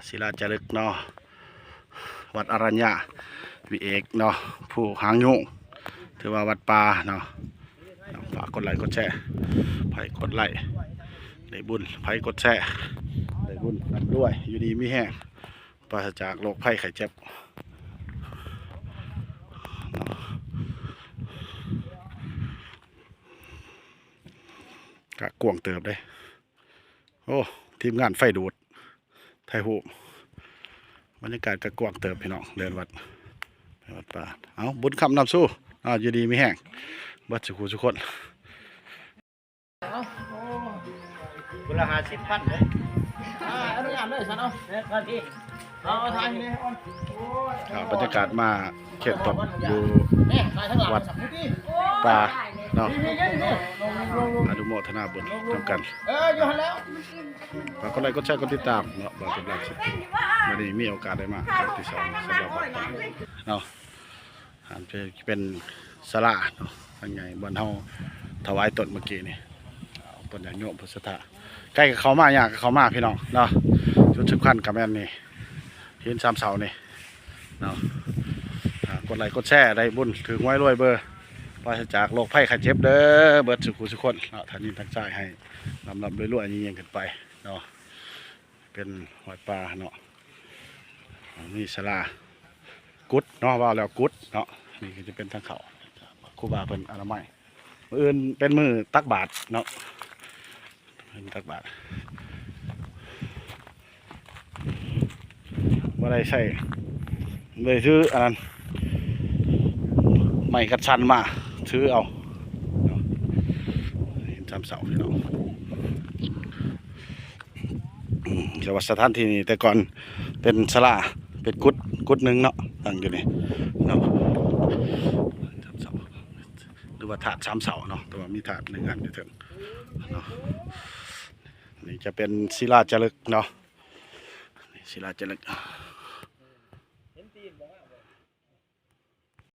ศิลาจารึกเนาะวัดอรัญญาวิเอกเนาะผู้หางยุงถือว่าวัดป่าเนาะฝากกดไลค์กดแชร์ไผกดไลค์ได้บุญไผกดแชร์ได้บุญร่ำรวยอยู่ดีมีแห้งปราศจากโรคภัยไข้เจ็บกะกวงเติบได้โอ้ทีมงานไฟดูดไทยหูบรรยากาศกะกวงเติบพี่น้องเดินวัดป่าเอาบุญคำนำสู้อยู่ดีมีแห้งบัดสุขุสุคนบุรหา10,000เลยอนุญาตเลยฉันเอาทีเอาทางนี้บรรยากาศมาเขตตกอยู่วัดป่าเนาะอนุโมทนาบุญทำกันอยู่หันแล้วฝากกดไลค์กดแชร์กดติดตามเนาะบอกเป็นหลักสิวันนี้มีโอกาสได้มาครั้งที่2สำหรับวัดป่าเนาะเป็นสลาเนาะทางไงบนเฮาถวายต้นเมื่อกี้นี่ต้นอย่างโยมพุทธะใกล้กับเขามาอย่างกับเขามาพี่น้องเนาะจุดสำคัญกับแม่นนี่เห็น3 เสานี่เนาะกดไลค์กดแชร์ได้บุญถึงไว้รวยเบอร์ปราศจากโรคภัยไข้เจ็บเด้อเบิดสุขุสุคนเนาะท่านนี้ทั้งใจให้ลำรวยๆยิ่งขึ้นไปเนาะเป็นหอยปลาเนาะมีสลากุดเนาะว่าแล้วกุดเนาะนี่ก็จะเป็นทางเขาครูบาเป็นอนามัยมืออื่นเป็นมือตักบาตรเนาะเป็นตักบาตรว่าได้ใช่เลยซื้ออันนั้นไม้กระชันมาซื้อเอาเห็น3 เสาพี่น้องแต่ว่าสถานที่นี้แต่ก่อนเป็นศาลาเป็นกุดหนึ่งเนาะตั้งอยู่นี่เนาะ3 เสาหรือว่าถาด3 เสาเนาะแต่ว่ามีถาด1 อันอยู่ถึงเนาะนี่จะเป็นศิลาจารึกเนาะศิลาจารึก